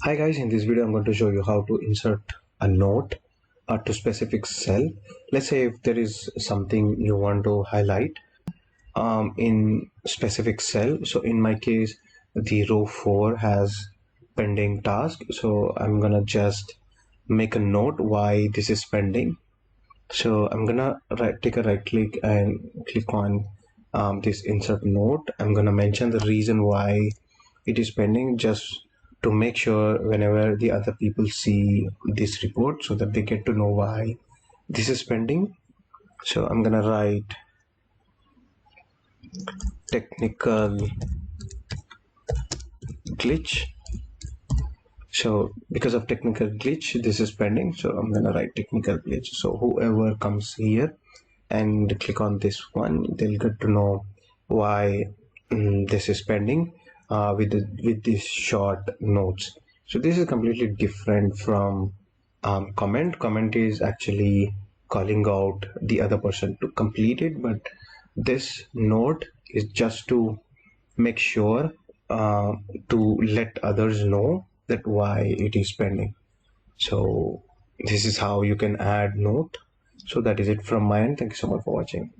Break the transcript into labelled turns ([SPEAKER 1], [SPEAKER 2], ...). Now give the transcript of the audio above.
[SPEAKER 1] Hi guys, in this video I'm going to show you how to insert a note to specific cell. Let's say if there is something you want to highlight in specific cell. So in my case, the row 4 has pending task. So I'm gonna just make a note why this is pending. So I'm gonna take a right click and click on this insert note. I'm gonna mention the reason why it is pending, just to make sure whenever the other people see this report so that they get to know why this is pending. So I'm gonna write technical glitch. So because of technical glitch this is pending, so I'm gonna write technical glitch. So whoever comes here and click on this one, they'll get to know why this is pending with these short notes. So this is completely different from comment is actually calling out the other person to complete it, but this note is just to make sure to let others know that why it is pending. So this is how you can add note. So that is it from my end. Thank you so much for watching.